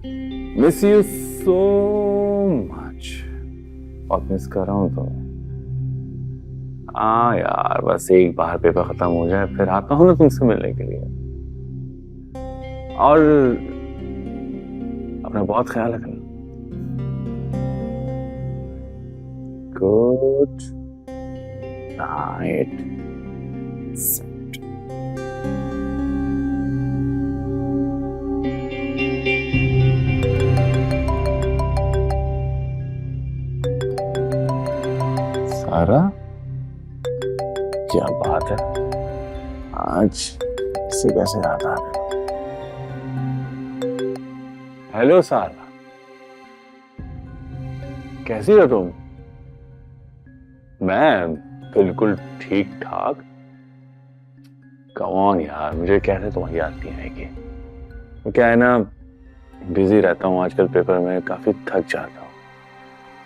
Miss you so much. बहुत miss कर रहा हूँ तो। हाँ यार, बस एक बार पेपर खत्म हो जाए फिर आता हूँ ना तुमसे मिलने के लिए। और अपना बहुत ख्याल रखना। Good night. सारा, क्या बात है, आज इसे कैसे याद आ गया? हेलो सारा, कैसी हो तुम? मैं बिल्कुल ठीक ठाक। कौन यार, मुझे कैसे तुम्हारी याद नहीं आएगी? तो क्या है ना, बिजी रहता हूँ आजकल, पेपर में काफी थक जाता हूँ।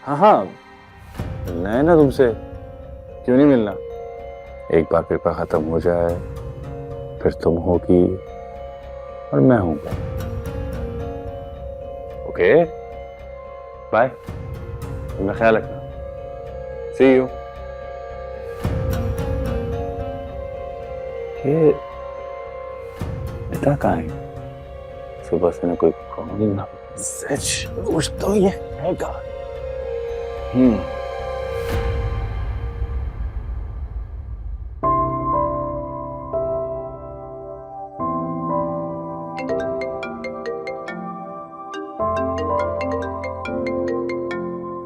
हाँ हाँ, मिलना है ना तुमसे, क्यों नहीं मिलना? एक बार पेपर खत्म हो जाए फिर तुम होगी और मैं हूँगा। ओके बाय, अपना ख्याल रखना। सी यू। ये बेटा कहाँ है? सुबह से ना कोई कॉल ना मैसेज, कुछ तो ये है कहाँ?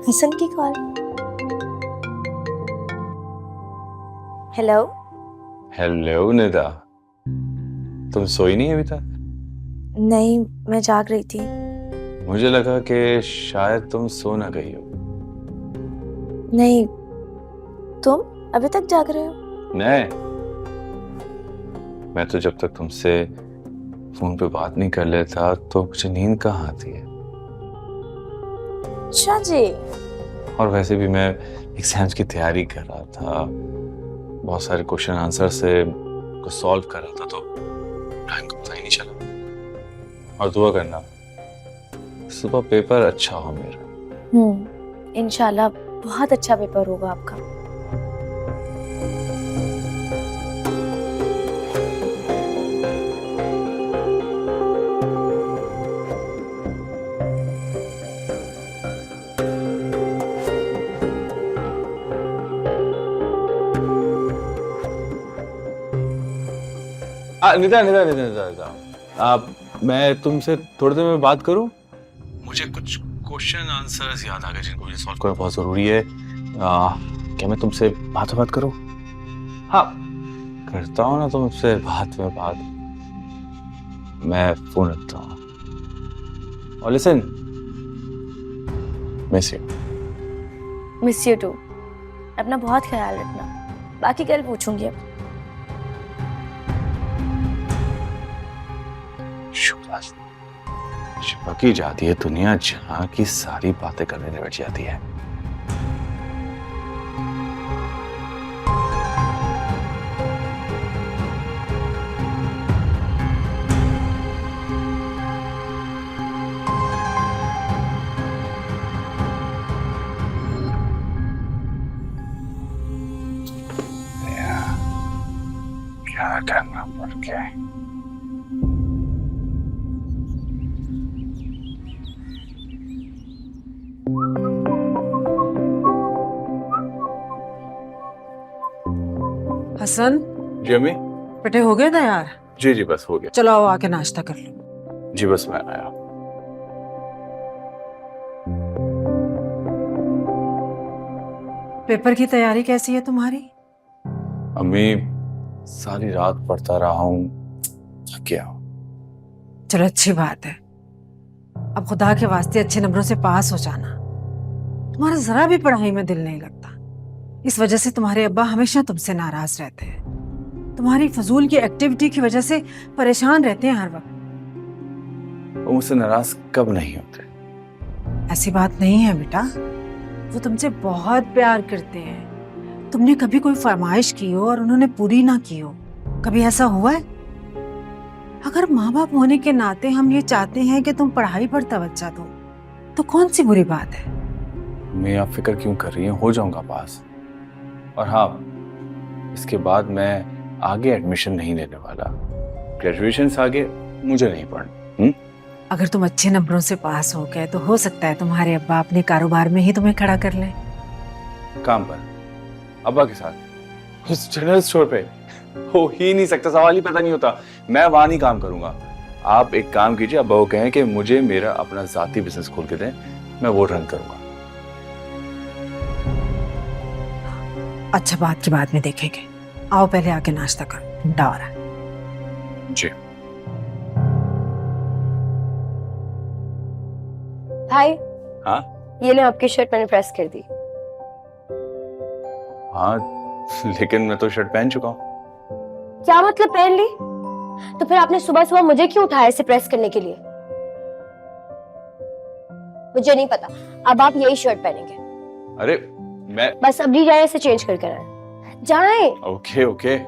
हसन की कॉल। हेलो। हेलो निदा, तुम सोई नहीं अभी तक? नहीं, मैं जाग रही थी। मुझे लगा कि शायद तुम सो ना गई हो। नहीं, तुम अभी तक जाग रहे हो? नहीं, मैं तो जब तक तुमसे फोन पे बात नहीं कर लेता तो मुझे नींद कहाँ आती है। अच्छा जी। और वैसे भी मैं एग्जाम्स की तैयारी कर रहा था, बहुत सारे क्वेश्चन आंसर से को सॉल्व कर रहा था, तो टाइम का पता ही नहीं चला। और दुआ करना सुबह पेपर अच्छा हो मेरा। इंशाल्लाह बहुत अच्छा पेपर होगा आपका। निदा निदा निदा निदा निदा, आप मैं तुमसे थोड़ी देर में बात करूं? मुझे कुछ क्वेश्चन आंसर्स याद आ गए जिनको मुझे सॉल्व करना बहुत जरूरी है। क्या मैं तुमसे बात करूं? हाँ, करता हूँ ना तुमसे बात में बात। मैं फोन रखता हूँ। और listen, miss you. Miss you too. अपना बहुत ख्याल रखना, बाकी कल पूछूंगी अब। शुभ की जाती है दुनिया जहां की सारी बातें करने बैठ जाती है। क्या करना पड़ गया? हसन, जी अम्मी। बेटे हो गए तैयार? जी जी बस हो गया। चलो आओ आके नाश्ता कर लो। जी बस मैं आया। पेपर की तैयारी कैसी है तुम्हारी? अम्मी, सारी रात पढ़ता रहा हूँ, थक गया हूँ। चलो अच्छी बात है। अब खुदा के वास्ते अच्छे नंबरों से पास हो जाना। तुम्हारा जरा भी पढ़ाई में दिल नहीं लगता। इस वजह से तुम्हारे अब्बा हमेशा तुमसे नाराज रहते हैं। तुम्हारी फजूल की एक्टिविटी की वजह से परेशान रहते हैं हर वक्त। वो मुझसे नाराज कब नहीं होते? ऐसी बात नहीं है बेटा, वो तुमसे बहुत प्यार करते हैं। तुमने कभी कोई फरमाइश की हो और उन्होंने पूरी ना की हो, कभी ऐसा हुआ है? अगर माँ बाप होने के नाते हम ये चाहते हैं कि तुम पढ़ाई पर तवज्जो दो, तो कौन सी बुरी बात है? मैं आप फिक्र क्यों कर रही हैं, हो जाऊंगा पास। और हाँ, इसके बाद मैं आगे एडमिशन नहीं लेने वाला, ग्रेजुएशन से आगे मुझे नहीं पढ़ना। अगर तुम अच्छे नंबरों से पास हो गए तो हो सकता है तुम्हारे अब्बा अपने कारोबार में ही तुम्हें खड़ा कर लें। काम पर, अब्बा के साथ, उस जनरल स्टोर पे? हो ही नहीं सकता, सवाल ही पता नहीं होता। मैं वहां नहीं काम करूंगा। आप एक काम कीजिए, अब्बा को कहें कि मुझे मेरा अपना जाती बिजनेस खोल के दें, मैं वो रन करूंगा। अच्छा, बात की बाद में देखेंगे। आओ पहले आके नाश्ता करो, ठंडा हो रहा है। जी। भाई, हाँ ये ले आपकी शर्ट मैंने प्रेस कर दी। हाँ, लेकिन मैं तो शर्ट पहन चुका हूँ। क्या मतलब पहन ली? तो फिर आपने सुबह सुबह मुझे क्यों उठाया इसे प्रेस करने के लिए? मुझे नहीं पता, अब आप यही शर्ट पहनेंगे। अरे मैं, बस अभी जाए, इसे चेंज करके आए। जाए। Okay okay.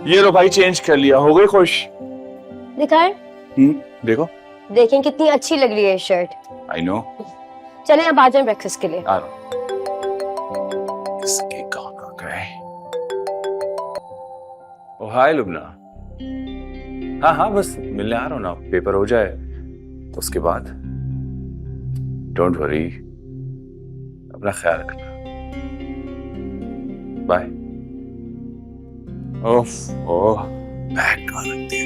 ये लो भाई, चेंज कर लिया, हो गई खुश? दिखाएं? देखो। देखें कितनी अच्छी लग रही है ये शर्ट। I know. चलें अब आ जाएं ब्रेकफास्ट के लिए। आ रहा हूं। किसके कहाँ आ गए? ओ हाय लुबना। हाँ हाँ, बस मिलने आ रहा हूँ ना, पेपर हो जाए तो उसके बाद। डोंट वरी, अपना ख्याल रखना। बाय। ओह ओह, बैग कहाँ रखते हैं?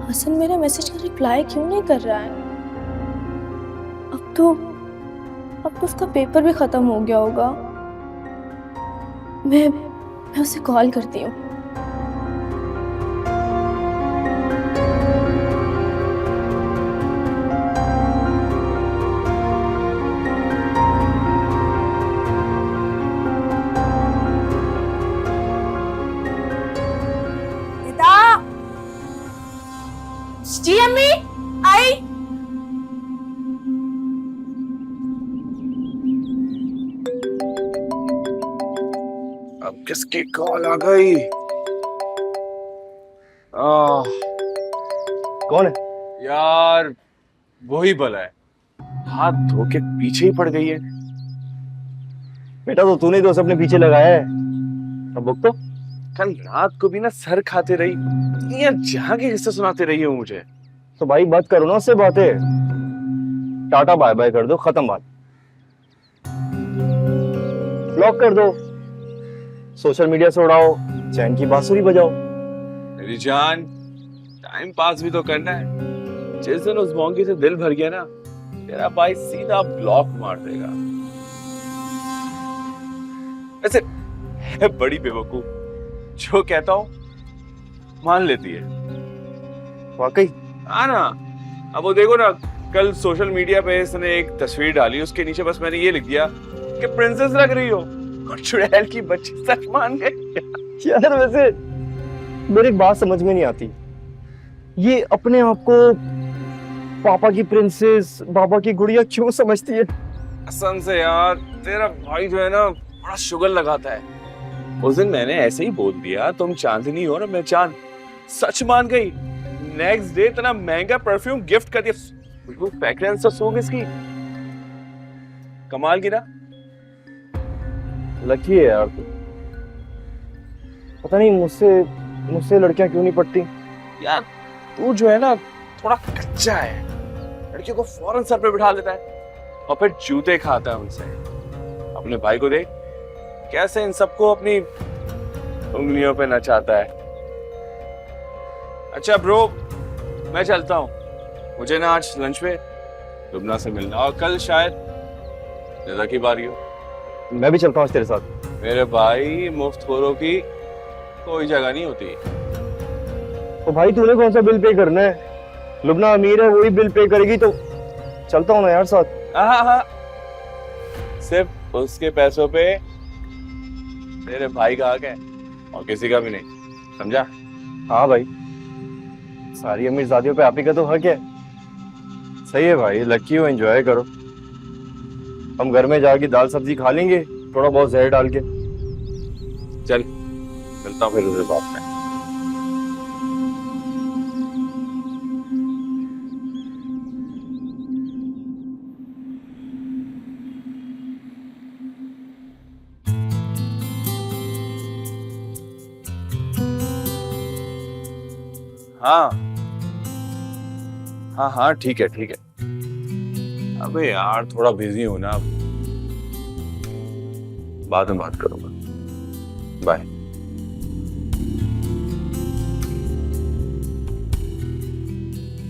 हसन मेरे मैसेज का रिप्लाई क्यों नहीं कर रहा है? अब तो उसका पेपर भी खत्म हो गया होगा। मैं उसे कॉल करती हूँ। जी अम्मी, आई। अब किसकी कॉल आ गई? कौन है? यार वही भला है, हाथ धो के पीछे ही पड़ गई है। बेटा तो तूने तो अपने पीछे लगाया है। अब बुक तो कल रात को भी ना सर खाते रही, यार जहाँ के हिस्से सुनाते रही हो मुझे। तो भाई बात करो ना उससे, बातें टाटा बाय बाय कर दो, खत्म बात। ब्लॉक कर दो, सोशल मीडिया से उड़ाओ, चैन की बांसुरी बजाओ। मेरी जान, टाइम पास भी तो करना है। जिस दिन उस मोंगी से दिल भर गया ना, तेरा भाई सीधा ब्लॉक मार देगा। ऐसे है बड़ी बेवकूफ, जो कहता हूं मान लेती है। वाकई? हाँ ना, अब वो देखो ना, कल सोशल मीडिया पे इसने एक तस्वीर डाली, उसके नीचे बस मैंने ये लिख दिया कि प्रिंसेस लग रही हो, और चुड़ैल की बच्ची सच मान गई। यार वैसे मेरी एक बात समझ में नहीं आती, ये अपने आप को पापा की प्रिंसेस, बाबा की गुड़िया क्यों समझती है? कसम से यार, तेरा भाई जो है ना बड़ा शुगर लगाता है। उस दिन मैंने ऐसे ही बोल दिया तुम चांदनी हो ना मैं चांद, सच मान गई। नेक्स्ट डे इतना महंगा परफ्यूम गिफ्ट कर दिया। वो फ्रेग्रेंस तो सूंघ इसकी, कमाल की ना। लकी है यार तू। पता नहीं मुझसे लड़कियां क्यों नहीं पटती। यार तू जो है ना थोड़ा कच्चा है, लड़कियों को फौरन सर पे बिठा लेता है और फिर जूते खाता है उनसे। अपने भाई को देख कैसे इन सबको अपनी उंगलियों पे नचाता है। अच्छा ब्रो, मैं चलता हूँ, मुझे ना आज लंच में लुबना से मिलना, और कल शायद निदा की बारी हो। मैं भी चलता हूँ तेरे साथ। मेरे भाई, मुफ्तखोरों की कोई जगह नहीं होती। तो भाई तूने कौन सा बिल पे करना है? लुबना अमीर है, वही बिल पे करेगी, तो चलता हूँ ना यार साथ। हाँ, सिर्फ उसके पैसों पे तेरे भाई का हक है और किसी का भी नहीं, समझा? हाँ भाई, सारी अमीरजादियों पे आप ही का तो हक है। सही है भाई, लकी हो, एंजॉय करो। हम घर में जाके दाल सब्जी खा लेंगे, थोड़ा बहुत जहर डाल के। चल मिलता हूँ फिर उधर बात में। हाँ हाँ हाँ, ठीक है ठीक है। अबे यार थोड़ा बिजी हूं ना, बाद में बात करूंगा। बाय।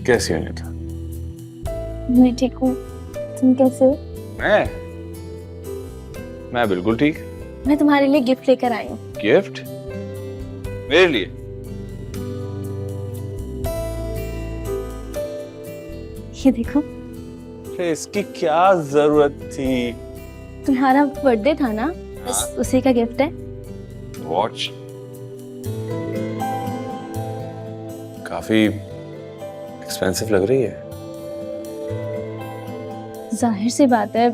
कैसी हो निता? मैं ठीक हूँ, तुम कैसे हो? मैं बिल्कुल ठीक। मैं तुम्हारे लिए गिफ्ट लेकर आई हूँ। गिफ्ट? मेरे लिए? ये देखो। अरे इसकी क्या जरूरत थी? तुम्हारा बर्थडे था ना, बस उसी का गिफ्ट है। वॉच? काफी एक्सपेंसिव लग रही है। जाहिर सी बात है,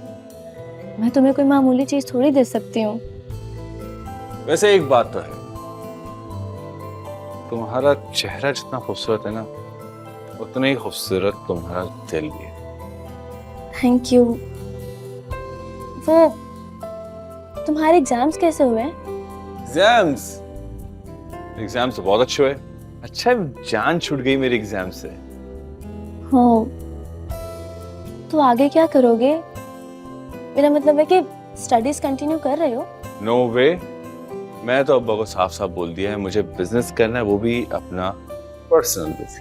मैं तुम्हें कोई मामूली चीज थोड़ी दे सकती हूँ। वैसे एक बात तो है, तुम्हारा चेहरा जितना खूबसूरत है ना, उतना ही खूबसूरत तुम्हारा दिल भी है। Thank you. वो तुम्हारे एग्जाम्स कैसे हुए? एग्जाम्स तो बहुत अच्छे हुए। अच्छा जान छूट गई मेरी एग्जाम से। हो तो आगे क्या करोगे? मेरा मतलब है कि स्टडीज कंटिन्यू कर रहे हो? नो वे, मैं तो अब्बा को साफ साफ बोल दिया है, मुझे बिजनेस करना है, वो भी अपना पर्सनल बिजनेस।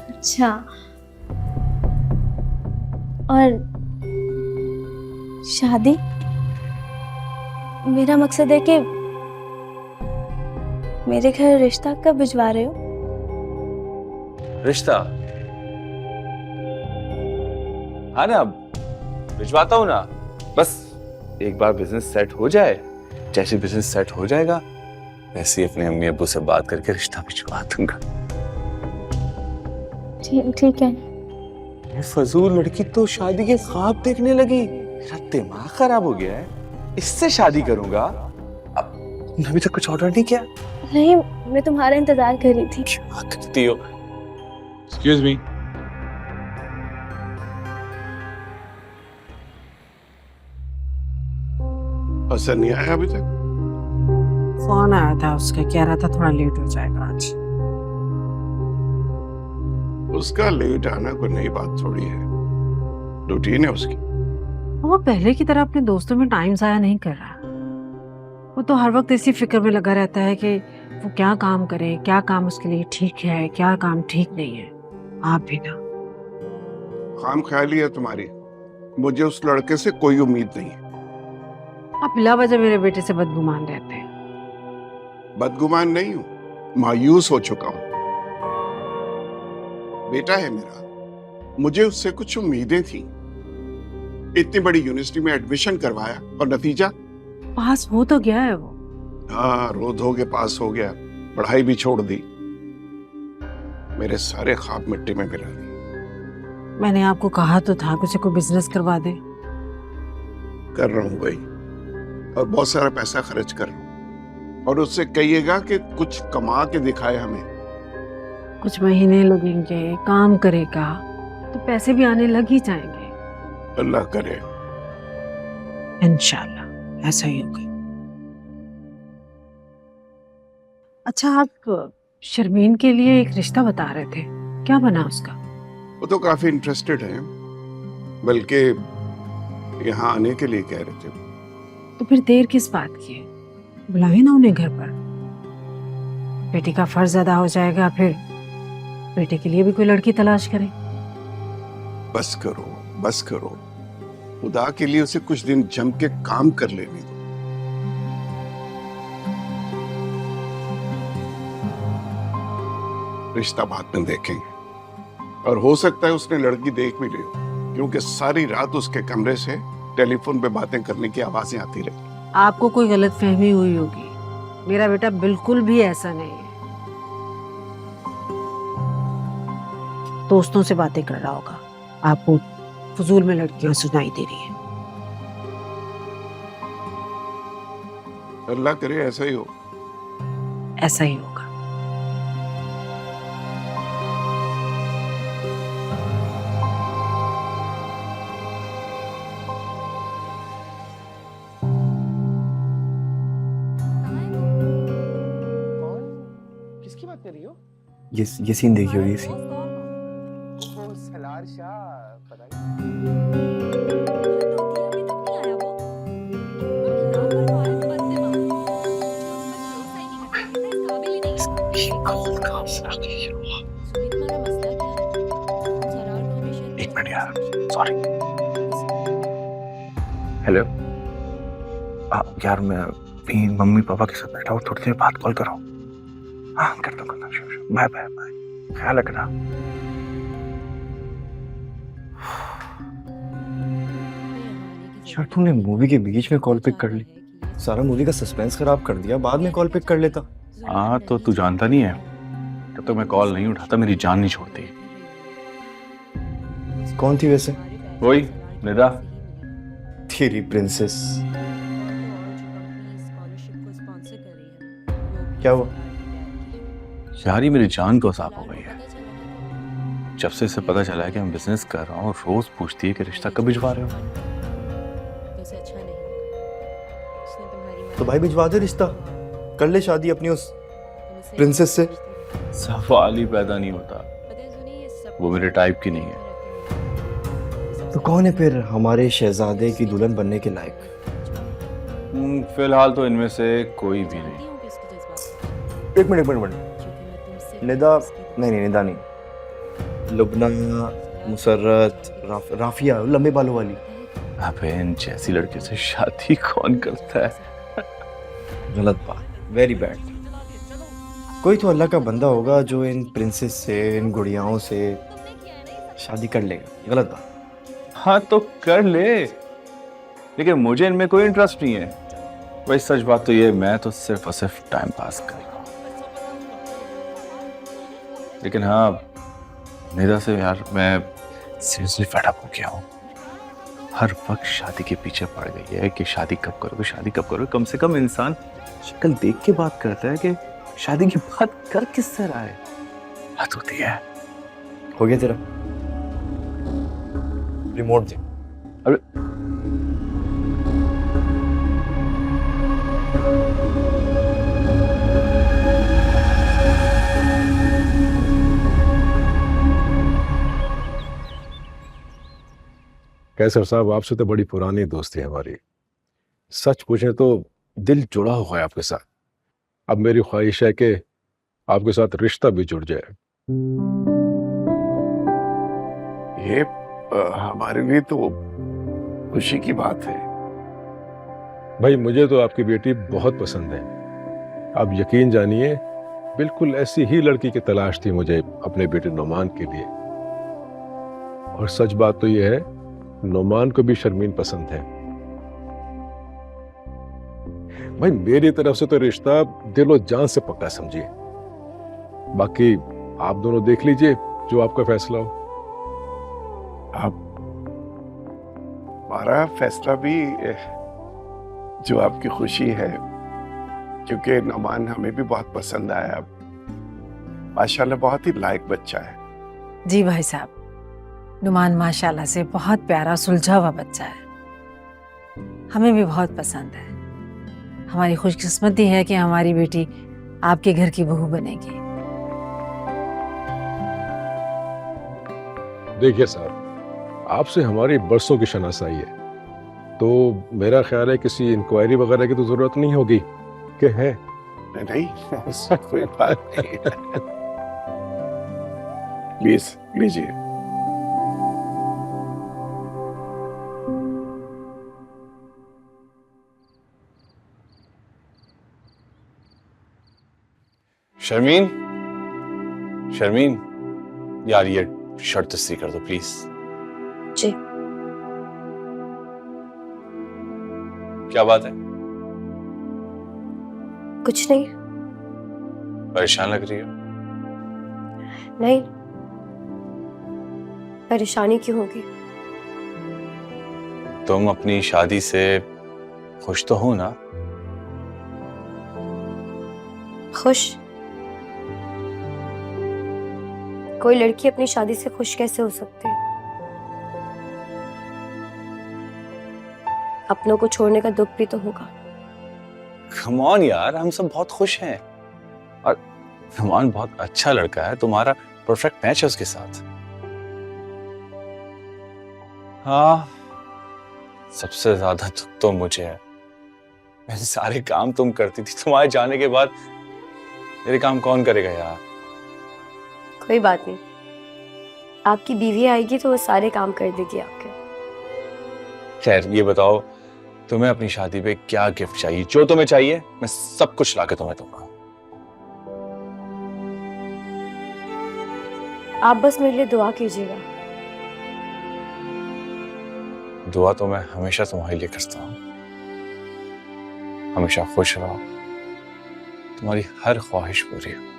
अच्छा, और शादी? मेरा मकसद है कि मेरे घर रिश्ता कब भिजवा रहे हो? रिश्ता? हाँ ना, भिजवाता हूँ ना। बस एक बार बिजनेस सेट हो जाए, जैसे बिजनेस सेट हो जाएगा वैसे ही अपने अम्मी अब्बू से बात करके रिश्ता भिजवा दूंगा। ठीक है। ये फजूल लड़की तो शादी के ख्वाब देखने लगी। मेरा दिमाग खराब हो गया है, इससे शादी करूंगा। अब तुमने अभी तक कुछ ऑर्डर नहीं किया? नहीं, मैं तुम्हारा इंतजार कर रही थी। क्या करती हो? Excuse me. हसन नहीं आया अभी तक? फोन आया था उसका, कह रहा था थोड़ा लेट हो जाएगा आज। उसका लेट आना कोई नई बात थोड़ी है, रूटीन है उसकी। वो पहले की तरह अपने दोस्तों में टाइम जाया नहीं कर रहा। वो तो हर वक्त इसी फिक्र में लगा रहता है कि वो क्या काम करे, क्या काम उसके लिए ठीक है, क्या काम ठीक नहीं है। आप भी ना। खाम ख्याली है तुम्हारी, मुझे उस लड़के से कोई उम्मीद नहीं है। आप बिला वजह मेरे बेटे से बदगुमान रहते हैं। बदगुमान नहीं हूं, मायूस हो चुका हूं। बेटा है मेरा, मुझे उससे कुछ उम्मीदें थी। इतनी बड़ी यूनिवर्सिटी में एडमिशन करवाया और नतीजा? पास हो तो गया है वो। हाँ, रो धो के पास हो गया, पढ़ाई भी छोड़ दी। मेरे सारे ख्वाब मिट्टी में गिरा दिए। मैंने आपको कहा तो था कुछ कोई बिजनेस करवा दे। कर रहा हूं भाई, और बहुत सारा पैसा खर्च कर रहा हूं। और उससे कहिएगा कि कुछ कमा के दिखाए हमें। कुछ महीने लगेंगे, काम करेगा तो पैसे भी आने लग ही जाएंगे। अल्लाह करे। इंशाल्लाह ऐसा ही होगा। अच्छा, आप शर्मीन के लिए एक रिश्ता बता रहे थे, क्या बना उसका? वो तो काफी इंटरेस्टेड है, बल्कि यहाँ आने के लिए कह रहे थे। तो फिर देर किस बात की है? बुलाए ना उन्हें घर पर। बेटी का फर्ज अदा हो जाएगा, फिर बेटे के लिए भी कोई लड़की तलाश करें। बस करो, बस करो। खुदा के लिए उसे कुछ दिन जम के काम कर लेने दो। रिश्ता बाद में देखेंगे, और हो सकता है उसने लड़की देख भी ली हो, क्योंकि सारी रात उसके कमरे से टेलीफोन पे बातें करने की आवाजें आती रही। आपको कोई गलत फहमी हुई होगी, मेरा बेटा बिल्कुल भी ऐसा नहीं है। दोस्तों से बातें कर रहा होगा, आपको फजूल में लड़कियां सुनाई दे रही हैं। अल्लाह करे ऐसा ही हो। ऐसा ही होगा। किसकी बात कर रही हो? ये सीन देखियो, ये सीन। सलार शाह, पता एक मिनट यार, सॉरी। हेलो यार, मैं भी मम्मी पापा के साथ बैठा हूँ, थोड़ी देर बाद कॉल करो। हाँ करता हूँ, बाय बाय बाय, ख्याल रखना। यार तूने मूवी के बीच में कॉल पिक कर ली, सारा मूवी का सस्पेंस खराब कर दिया। बाद में कॉल पिक कर लेता। हाँ तो तू जानता नहीं है, जब तक मैं कॉल नहीं उठाता मेरी जान नहीं छोड़ती। कौन थी वैसे? वही निदा। तेरी प्रिंसेस। क्या हुआ? यार ये मेरी जान को साफ हो गई है। जब से इसे पता चला है कि मैं बिजनेस कर रहा हूँ, रोज पूछती है कि रिश्ता कब भिजवा रहे हो। तो भाई भिजवा दे रिश्ता, कर ले शादी अपनी उस प्रिंसेस से। सवाल ही पैदा नहीं होता, वो मेरे टाइप की नहीं है। तो कौन है फिर हमारे शहजादे की दुल्हन बनने के लायक? फिलहाल तो इनमें से कोई भी नहीं। एक मिनट। निदा नहीं, निदा नहीं, लुबना, मुसर्रत, राफिया, लंबे बालों वाली। अबे इन जैसी लड़की से शादी कौन करता है? गलत बात, वेरी बैड। कोई तो अल्लाह का बंदा होगा जो इन प्रिंसेस से, इन गुड़ियाओं से शादी कर लेगा। गलत बात। हाँ तो कर ले, लेकिन मुझे इनमें कोई इंटरेस्ट नहीं है। वही सच बात तो ये, मैं तो सिर्फ और सिर्फ टाइम पास कर रहा हूँ। लेकिन हाँ निदा से यार मैं सीरियसली फेड अप हो गया हूँ। हर वक्त शादी के पीछे पड़ गई है कि शादी कब करोगे, शादी कब करोगे। कम से कम इंसान शक्ल देख के बात करता है कि शादी की बात कर किससे रहा है। हद होती है। हो गया तेरा? रिमोट दे। अरे कैसर साहब, आपसे तो बड़ी पुरानी दोस्ती है हमारी। सच पूछें तो दिल जुड़ा हुआ है आपके साथ। अब मेरी ख्वाहिश है कि आपके साथ रिश्ता भी जुड़ जाए। ये हमारे लिए तो खुशी की बात है। भाई मुझे तो आपकी बेटी बहुत पसंद है। आप यकीन जानिए, बिल्कुल ऐसी ही लड़की की तलाश थी मुझे अपने बेटे नोमान के लिए। और सच बात तो यह है, नोमान को भी शर्मीन पसंद है। भाई मेरी तरफ से तो रिश्ता दिलो जान से पक्का समझिए। बाकी आप दोनों देख लीजिए, जो आपका फैसला हो। आप हमारा फैसला भी जो आपकी खुशी है, क्योंकि नोमान हमें भी बहुत पसंद आया। माशाल्लाह बहुत ही लायक बच्चा है। जी भाई साहब, नुमान माशाल्लाह से बहुत प्यारा सुलझा हुआ बच्चा है। हमें भी बहुत पसंद है। हमारी खुशकिस्मती है कि हमारी बेटी आपके घर की बहू बनेगी। देखिए साहब, आपसे हमारी बरसों की शनासाई है, तो मेरा ख्याल है किसी इंक्वायरी वगैरह की तो जरूरत नहीं होगी कि है? नहीं, ऐसा कोई बात नहीं। प्लीज लीजिए। शर्मीन, शर्मीन, यार ये शर्ट इस्त्री कर दो प्लीज। जी। क्या बात है? कुछ नहीं। परेशान लग रही हो। नहीं, परेशानी क्यों होगी? तुम अपनी शादी से खुश तो हो ना? खुश? कोई लड़की अपनी शादी से खुश कैसे हो सकती है? अपनों को छोड़ने का दुख भी तो होगा। कम ऑन यार, हम सब बहुत खुश हैं और रहमान बहुत अच्छा लड़का है, तुम्हारा परफेक्ट मैच है उसके साथ। हाँ, सबसे ज्यादा दुख तो मुझे है। मैंने सारे काम तुम करती थी, तुम्हारे जाने के बाद मेरे काम कौन करेगा यार? कोई बात नहीं, आपकी बीवी आएगी तो वो सारे काम कर देगी आपके। खैर ये बताओ, तुम्हें अपनी शादी पे क्या गिफ्ट चाहिए? जो तुम्हें चाहिए मैं सब कुछ लाके तुम्हें दूंगा। आप बस मेरे लिए दुआ कीजिएगा। दुआ तो मैं हमेशा तुम्हारे लिए करता हूँ। हमेशा खुश रहो, तुम्हारी हर ख्वाहिश पूरी हो।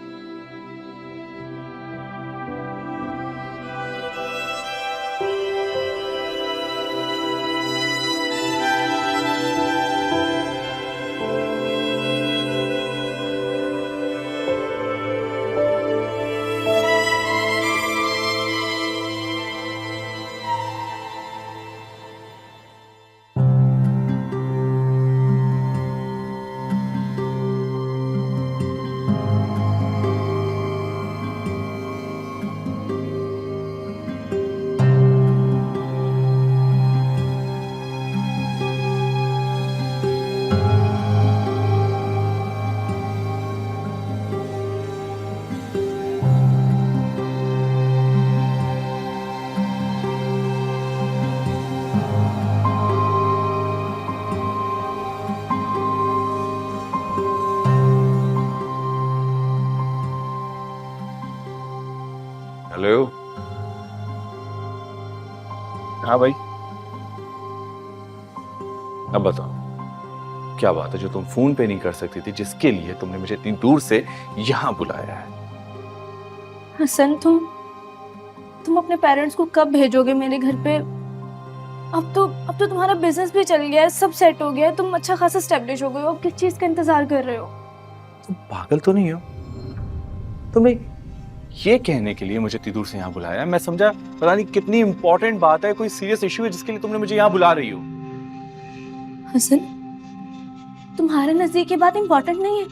हेलो। हाँ भाई, अब बताओ क्या बात है जो तुम फोन पे नहीं कर सकती थी, जिसके लिए तुमने मुझे इतनी दूर से यहाँ बुलाया है? हसन, तुम अपने पेरेंट्स को कब भेजोगे मेरे घर पे? अब तो तुम्हारा बिजनेस भी चल गया है, सब सेट हो गया है, तुम अच्छा खासा स्टेब्लिश हो गए हो। अब किस चीज का इंतजार कर रहे हो? तुम पागल तो नहीं हो? तुमने ये कहने के लिए मुझे इतनी दूर से यहाँ बुलाया? मैं समझा पता नहीं कितनी इंपॉर्टेंट बात है, कोई सीरियस इशू है जिसके लिए तुमने मुझे यहाँ बुला रही हो। हसन, तुम्हारे नजदीक ये बात इंपॉर्टेंट नहीं है,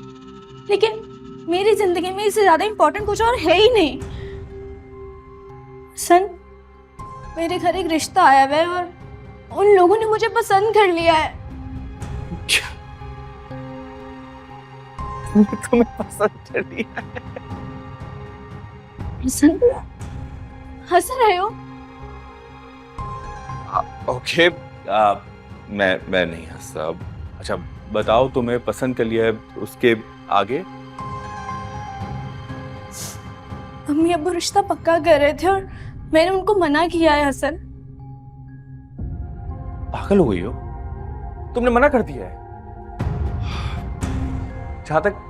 लेकिन मेरी जिंदगी में इससे ज्यादा इंपॉर्टेंट कुछ और है ही नहीं। हसन, मेरे घर एक रिश्ता आया हुआ है और उन लोगों ने मुझे पसंद कर लिया है। तुम्हें पसंद कर लिया है? हसन, हंस रहे हो? ओके, मैं नहीं हंसता। अच्छा बताओ, तुम्हें पसंद कर लिया है, उसके आगे? अम्मी अब्बू रिश्ता पक्का कर रहे थे और मैंने उनको मना किया है। हसन, पागल हो गई हो? तुमने मना कर दिया है? जहां तक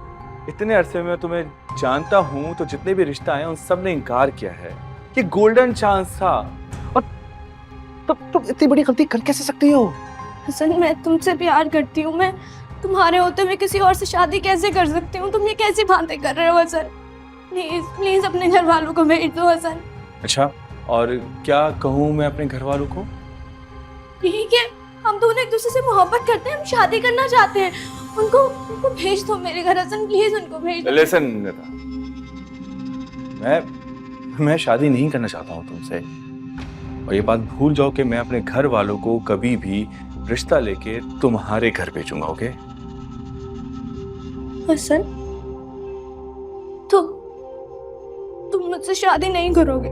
इतने अरसे में तुम्हें जानता हूं तो जितने भी रिश्ता आए उन सब ने इनकार किया है। ये गोल्डन चांस था और तुम इतनी बड़ी गलती कर कैसे सकती हो? हसन, मैं तुमसे प्यार करती हूँ। मैं तुम्हारे होते हुए किसी और से शादी कैसे कर सकती हूँ? तुम ये कैसी बातें कर रहे हो हसन? प्लीज प्लीज अपने घर वालों को भेज दो हसन। अच्छा, और क्या कहूँ मैं अपने घर वालों को? ठीक है, हम दोनों एक दूसरे से मोहब्बत करते हैं, हम शादी करना चाहते हैं। उनको भेज दो मेरे घर हसन, प्लीज उनको भेज दो। लिसन, मैं शादी नहीं करना चाहता हूँ तुमसे, और ये बात भूल जाओ कि मैं अपने घर वालों को कभी भी रिश्ता लेके तुम्हारे घर भेजूंगा। ओके हसन, तुम मुझसे शादी नहीं करोगे?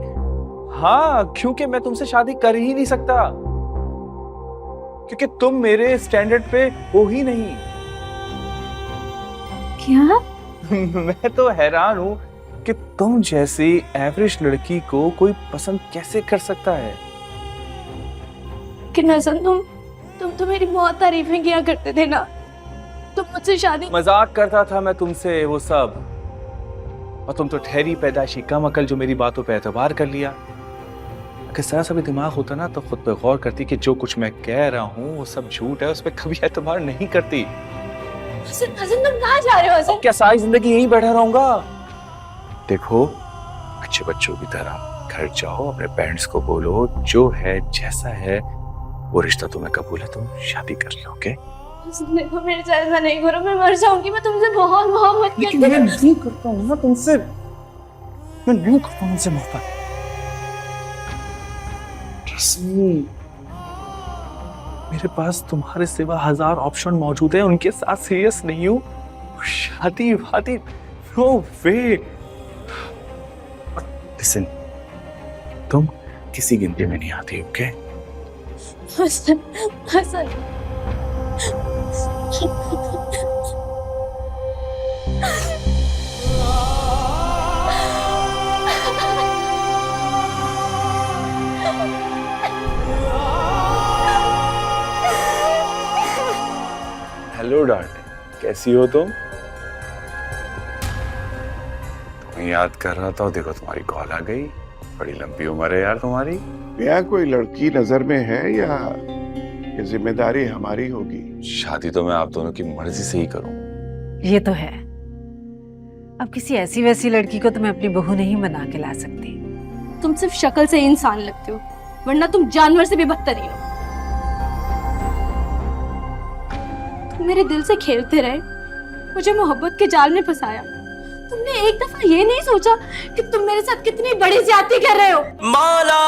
हाँ, क्योंकि मैं तुमसे शादी कर ही नहीं सकता, क्योंकि तुम मेरे स्टैंडर्ड पे हो ही नहीं। क्या? मैं तो हैरान हूँ कि तुम जैसी एवरेज लड़की को कोई पसंद कैसे कर सकता है। कि हसन तुम तो मेरी बहुत तारीफें किया करते थे ना, तुम मुझसे शादी। मजाक करता था मैं तुमसे वो सब, और तुम तो ठहरी पैदाइशी कम अकल जो मेरी बातों पे एतबार कर लिया। अगर जरा सा भी दिमाग होता ना तो खुद पे गौर करती कि जो कुछ मैं कह रहा हूँ वो सब झूठ है, उस पर कभी एतबार नहीं करती। हसन हसन तुम कहाँ जा रहे हो हसन? क्या सारी जिंदगी यहीं बैठा रहूंगा? देखो अच्छे बच्चों की तरह घर जाओ, अपने पेरेंट्स को बोलो जो है जैसा है वो रिश्ता तुम्हें कबूल है, तुम शादी कर लो। ओके? देखो मेरे साथ ऐसा नहीं करो, मैं मर जाऊंगी। मैं तुमसे बहुत मोहब्बत करती हूँ। मैं नहीं करता हूँ ना तुमसे, मैं नहीं करता हूँ तुमसे मोहब्बत। Trust me, मेरे पास तुम्हारे सिवा 1000 ऑप्शन मौजूद है, उनके साथ सीरियस नहीं हूँ। शादी वादी नो वे। लिसन, तुम किसी गिनती में नहीं आती। Okay? Hasan Hasan hello darling, कैसी हो तुम? तुम्हें याद कर रहा था, देखो तुम्हारी कॉल आ गई। बड़ी लंबी उम्र है यार तुम्हारी। यहाँ कोई लड़की नजर में है या ये जिम्मेदारी हमारी होगी? शादी तो मैं आप दोनों की मर्जी से ही करूं। ये तो है, अब किसी ऐसी वैसी लड़की को तो मैं अपनी बहू नहीं बना के ला सकती। तुम सिर्फ शक्ल से इंसान लगते हो, वरना तुम जानवर से भी बदतरीन हो। तुम मेरे दिल से खेलते रहे, मुझे मोहब्बत के जाल में फंसाया। तुमने एक दफा ये नहीं सोचा कि तुम मेरे साथ कितनी बड़ी ज्यादती कर रहे हो। मौला